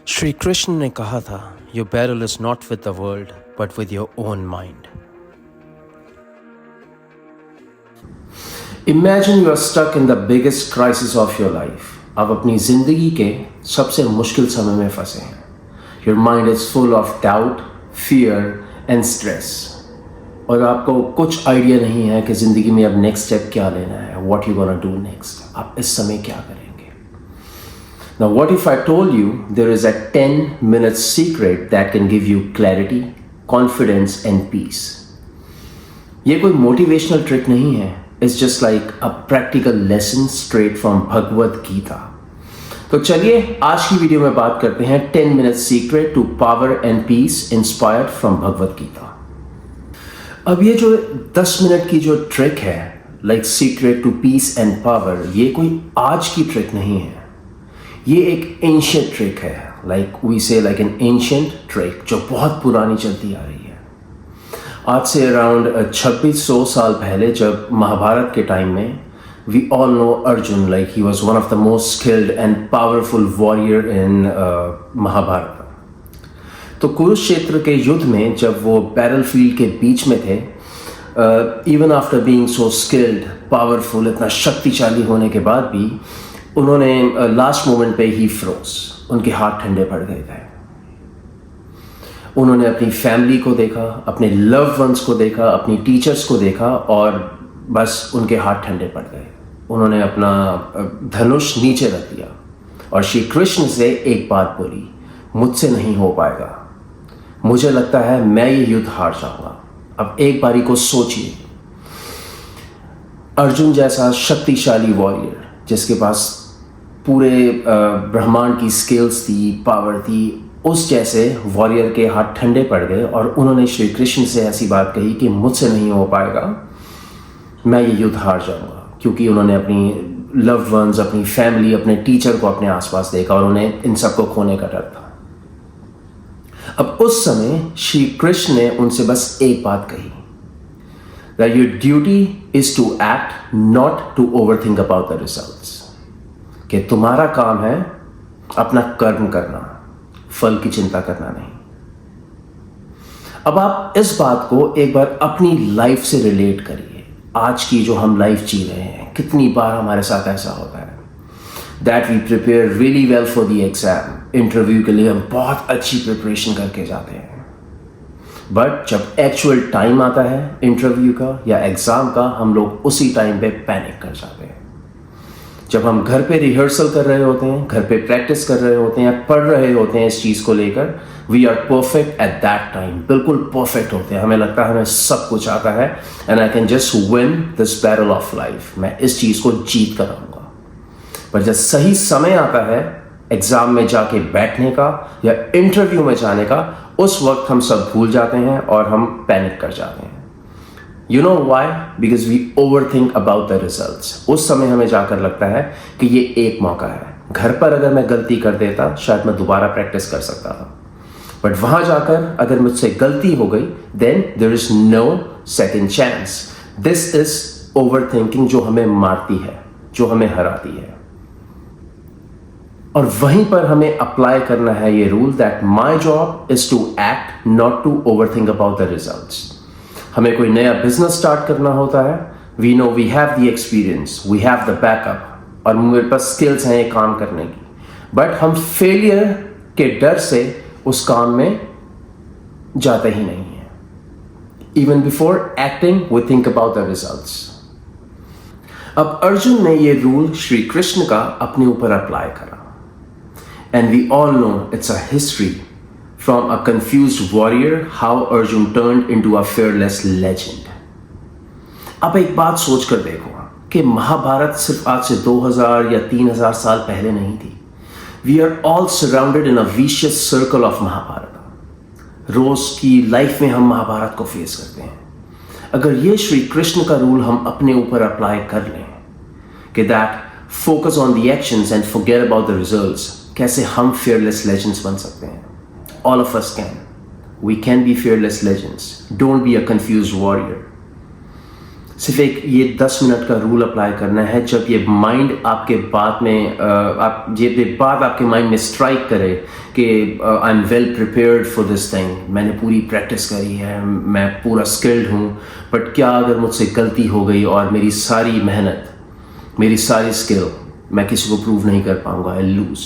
श्री कृष्ण ने कहा था, your battle is not with the world but with your own mind. Imagine you are stuck in the biggest crisis of your life. आप अपनी जिंदगी के सबसे मुश्किल समय में फंसे हैं। Your mind is full of doubt, fear and stress, और आपको कुछ आइडिया नहीं है कि जिंदगी में अब नेक्स्ट स्टेप क्या लेना है, what you gonna do next. आप इस समय क्या करेंगे? Now, what if I told you there is a 10-minute secret that can give you clarity, confidence and peace? ये कोई motivational trick नहीं है. It's just like a practical lesson straight from Bhagavad Gita. तो चलिए आज की वीडियो में बात करते हैं 10-minute secret to power and peace inspired from Bhagavad Gita. अब ये जो 10 मिनट की जो ट्रिक है, like secret to peace and power, ये कोई आज की ट्रिक नहीं है. ये एक एंशिएंट ट्रिक है, लाइक वी से लाइक एन एंशिएंट ट्रिक जो बहुत पुरानी चलती आ रही है। आज से अराउंड 2600 साल पहले, जब महाभारत के टाइम में, we all know Arjun, like he was one of the most skilled and powerful warrior in Mahabharata. तो कुरुक्षेत्र के युद्ध में जब वो बैटलफील्ड के बीच में थे, even after being so skilled, powerful, इतना शक्तिशाली होने के बाद भी उन्होंने लास्ट मोमेंट पे ही फ्रोज, उनके हाथ ठंडे पड़ गए थे। उन्होंने अपनी फैमिली को देखा, अपने लव वंस को देखा, अपनी टीचर्स को देखा और बस उनके हाथ ठंडे पड़ गए। उन्होंने अपना धनुष नीचे रख दिया और श्री कृष्ण से एक बात बोली, मुझसे नहीं हो पाएगा, मुझे लगता है मैं ये युद्ध हार जाऊंगा। अब एक बारी को सोचिए, अर्जुन जैसा शक्तिशाली वॉरियर जिसके पास पूरे ब्रह्मांड की स्किल्स थी, पावर थी, उस जैसे वॉरियर के हाथ ठंडे पड़ गए और उन्होंने श्री कृष्ण से ऐसी बात कही कि मुझसे नहीं हो पाएगा, मैं ये युद्ध हार जाऊंगा। क्योंकि उन्होंने अपनी लव वंस, अपनी फैमिली, अपने टीचर को अपने आसपास देखा और उन्हें इन सबको खोने का डर था। अब उस समय श्री कृष्ण ने उनसे बस एक बात कही, that your duty is to act, not to overthink about the results. कि तुम्हारा काम है अपना कर्म करना, फल की चिंता करना नहीं। अब आप इस बात को एक बार अपनी लाइफ से रिलेट करिए। आज की जो हम लाइफ जी रहे हैं, कितनी बार हमारे साथ ऐसा होता है that we prepare really well for the exam. Interview के लिए हम बहुत अच्छी प्रिपरेशन करके जाते हैं, बट जब एक्चुअल टाइम आता है इंटरव्यू का या एग्जाम का, हम लोग उसी टाइम पे पैनिक कर जाते हैं। जब हम घर पे रिहर्सल कर रहे होते हैं, घर पे प्रैक्टिस कर रहे होते हैं या पढ़ रहे होते हैं इस चीज़ को लेकर, we are perfect at that time, बिल्कुल परफेक्ट होते हैं। हमें लगता है हमें सब कुछ आता है and I can just win this battle of life, मैं इस चीज़ को जीत कर आऊँगा। पर जब सही समय आता है एग्जाम में जाके बैठने का या इंटरव्यू में जाने का, उस वक्त हम सब भूल जाते हैं और हम पैनिक कर जाते हैं। You know why? Because we overthink about the results. उस समय हमें जाकर लगता है कि ये एक मौका है, घर पर अगर मैं गलती कर देता शायद मैं दोबारा प्रैक्टिस कर सकता था, बट वहां जाकर अगर मुझसे गलती हो गई, then there is no second chance. This is overthinking जो हमें मारती है, जो हमें हराती है। और वहीं पर हमें अप्लाई करना है ये rule that my job is to act, not to overthink about the results. हमें कोई नया बिजनेस स्टार्ट करना होता है, we know we have the experience, we have the backup और मेरे पास स्किल्स हैं ये काम करने की, बट हम फेलियर के डर से उस काम में जाते ही नहीं है। Even before acting we think about the results. अब अर्जुन ने ये रूल श्री कृष्ण का अपने ऊपर अप्लाई करा, and we all know it's a history from a confused warrior how Arjun turned into a fearless legend. अब एक बात सोच कर देखो कि महाभारत सिर्फ आज से 2000 या 3000 साल पहले नहीं थी। We are all surrounded in a vicious circle of Mahabharat. रोज की लाइफ में हम महाभारत को फेस करते हैं। अगर ये श्री कृष्ण का रूल हम अपने ऊपर अप्लाई कर लें कि that focus on the actions and forget about the results, कैसे हम fearless legends बन सकते हैं? All of us can. We can be fearless legends. Don't be a confused warrior. सिर्फ एक ये 10 मिनट का रूल अप्लाई करना है। जब ये माइंड आपके बात में ये बात आपके माइंड में स्ट्राइक करे कि I am well prepared for this thing, मैंने पूरी प्रैक्टिस करी है, मैं पूरा स्किल्ड हूँ, बट क्या अगर मुझसे गलती हो गई और मेरी सारी मेहनत, मेरी सारी स्किल मैं किसी को प्रूव नहीं कर पाऊंगा, आई लूज।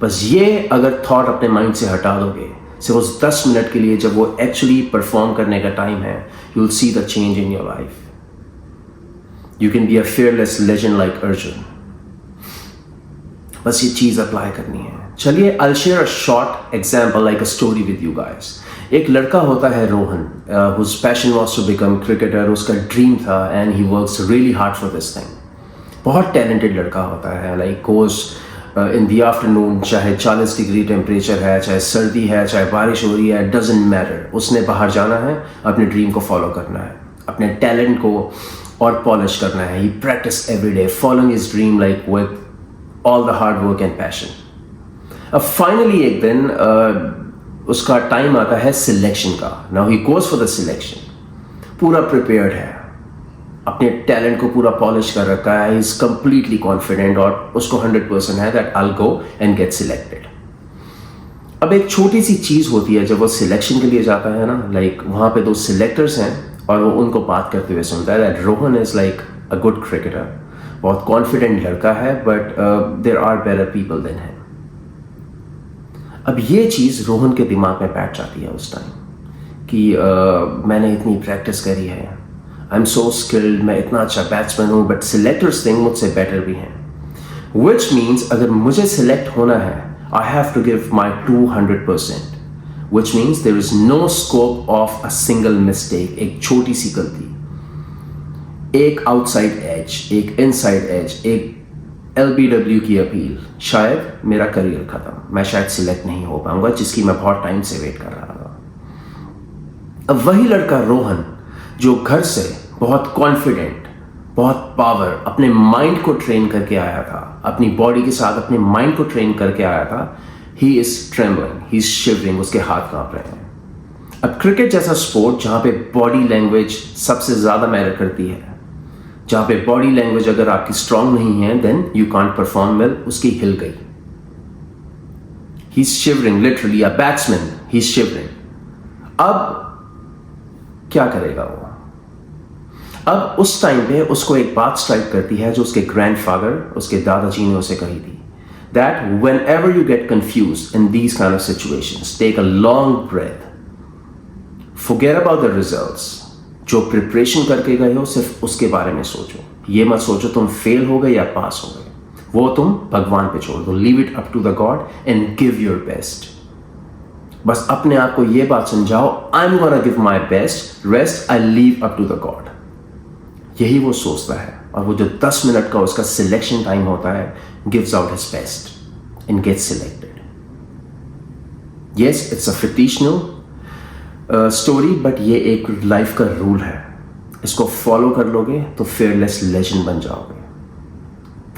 बस ये अगर थॉट अपने माइंड से हटा दोगे सिर्फ उस 10 मिनट के लिए, जब वो एक्चुअली परफॉर्म करने का टाइम है, you will see the change in your life. You can be a fearless legend like Arjun. बस ये चीज अप्लाई करनी है। चलिए, I'll share a short example like a story with you guys. एक लड़का होता है Rohan, whose passion was to become cricketer. उसका ड्रीम था and he works really hard for this thing. बहुत टैलेंटेड लड़का होता है, like goes in the afternoon, चाहे 40 डिग्री टेम्परेचर है, चाहे सर्दी है, चाहे बारिश हो रही है, doesn't matter. उसने बाहर जाना है, अपने ड्रीम को फॉलो करना है, अपने टैलेंट को और पॉलिश करना है। He practice every day, following his dream like with all the hard work and passion. अब फाइनली एक दिन उसका टाइम आता है सिलेक्शन का। Now he goes for the selection, पूरा प्रिपेयर्ड है, अपने टैलेंट को पूरा पॉलिश कर रखा है, ही इज कंप्लीटली कॉन्फिडेंट और उसको 100% है that I will go and get selected. अब एक छोटी सी चीज होती है जब वो सिलेक्शन के लिए जाता है ना, लाइक वहां पे 2 सिलेक्टर्स हैं और वो उनको बात करते हुए सुनता है that Rohan is like a good cricketer, बहुत कॉन्फिडेंट लड़का है, but there are better people than him. अब ये चीज़ रोहन के दिमाग में बैठ जाती है उस टाइम कि मैंने इतनी प्रैक्टिस करी है, आई एम सो स्किल्ड, मैं इतना अच्छा बैट्समैन हूँ, बट सिलेक्टर्स थिंक मुझसे बेटर भी हैं, विच मीन्स अगर मुझे सिलेक्ट होना है I have to give my 200%, which means there is no scope of a single mistake. एक छोटी सी गलती, एक आउटसाइड एज, एक इनसाइड एज, एक LBW की अपील, शायद मेरा करियर खत्म, मैं शायद सिलेक्ट नहीं हो पाऊंगा, जिसकी मैं बहुत टाइम से वेट कर रहा था। अब वही लड़का रोहन जो घर से बहुत कॉन्फिडेंट, बहुत पावर, अपने माइंड को ट्रेन करके आया था, अपनी बॉडी के साथ अपने माइंड को ट्रेन करके आया था, he is trembling, he is shivering, उसके हाथ कांप रहे हैं। अब क्रिकेट जैसा स्पोर्ट जहां पे बॉडी लैंग्वेज सबसे ज्यादा मैटर करती है, जहां पे बॉडी लैंग्वेज अगर आपकी स्ट्रांग नहीं है then you can't perform well, उसकी हिल गई। He is shivering, literally a batsman, he is shivering. अब क्या करेगा वो? अब उस टाइम पे उसको एक बात स्ट्राइक करती है जो उसके ग्रैंडफादर, उसके दादाजी ने उसे कही थी, that whenever you get confused in these kind of situations, take a long breath, forget about the results. जो प्रिपरेशन करके गए हो सिर्फ उसके बारे में सोचो, ये मत सोचो तुम फेल हो गए या पास हो गए, वो तुम भगवान पे छोड़ दो, leave it up to the god and give your best. बस अपने आप को ये बात समझाओ, I am gonna give my best, rest I leave up to the god. यही वो सोचता है, और वो जो 10 मिनट का उसका सिलेक्शन टाइम होता है, gives out his best and gets selected. Yes, it's a fictional story, but ये एक लाइफ का रूल है, इसको फॉलो कर लोगे तो fearless legend बन जाओगे।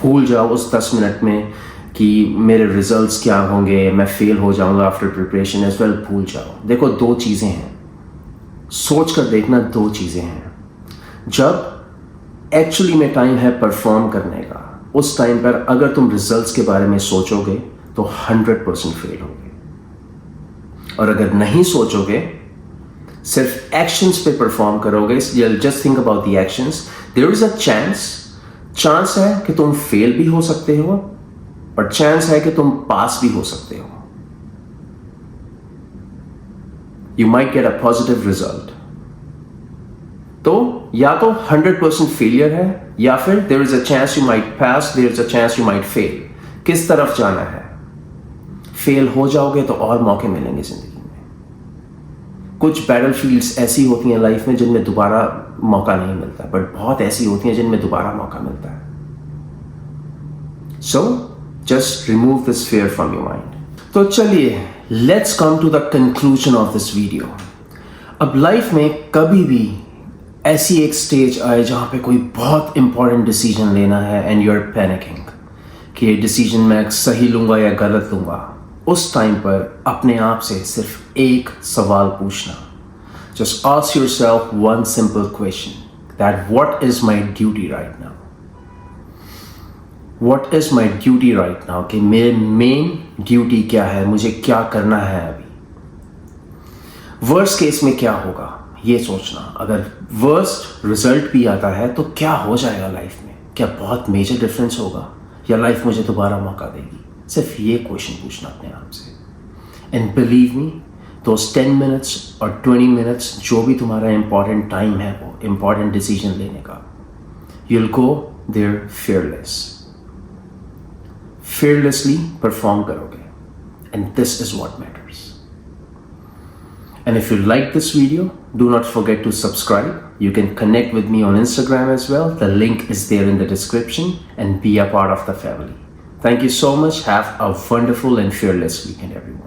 भूल जाओ उस 10 मिनट में कि मेरे रिजल्ट्स क्या होंगे, मैं फेल हो जाऊंगा आफ्टर प्रिपरेशन एज वेल, भूल जाओ। देखो 2 चीज़ें हैं, सोच कर देखना, 2 चीज़ें हैं। जब एक्चुअली में टाइम है परफॉर्म करने का, उस टाइम पर अगर तुम रिजल्ट्स के बारे में सोचोगे तो 100% फेल होगे, और अगर नहीं सोचोगे, सिर्फ एक्शंस पे परफॉर्म करोगे, just think about the actions, there is a chance है कि तुम फेल भी हो सकते हो, और चांस है कि तुम पास भी हो सकते हो। You might get a positive result. तो या तो 100% फेलियर है, या फिर there is a chance you might pass, there is a chance you might fail. किस तरफ जाना है? फेल हो जाओगे तो और मौके मिलेंगे जिंदगी में। कुछ बैटलफील्ड्स ऐसी होती हैं लाइफ में जिनमें दोबारा मौका नहीं मिलता, बट बहुत ऐसी होती हैं जिनमें दोबारा मौका मिलता है। So just remove this fear from your mind. तो चलिए, let's come to the conclusion of this video. अब लाइफ में कभी भी ऐसी एक स्टेज आए जहां पे कोई बहुत इंपॉर्टेंट डिसीजन लेना है एंड यू आर पैनिकिंग कि ये डिसीजन मैं सही लूंगा या गलत लूंगा, उस टाइम पर अपने आप से सिर्फ एक सवाल पूछना। Just ask yourself one simple question, that what is my duty right now? What is my duty right now? कि मेरे मेन ड्यूटी क्या है, मुझे क्या करना है अभी. वर्स्ट केस में क्या होगा ये सोचना. अगर वर्स्ट रिजल्ट भी आता है तो क्या हो जाएगा लाइफ में? क्या बहुत मेजर डिफरेंस होगा या लाइफ मुझे दोबारा मौका देगी? सिर्फ ये क्वेश्चन पूछना अपने आप से. And believe me, those 10 minutes और 20 मिनट्स जो भी तुम्हारा इंपॉर्टेंट टाइम है, वो इंपॉर्टेंट डिसीजन लेने का, you will go there fearlessly perform करोगे. And this is what matters. And if you like this video, do not forget to subscribe. You can connect with me on Instagram as well. The link is there in the description, and be a part of the family. Thank you so much. Have a wonderful and fearless weekend, everyone.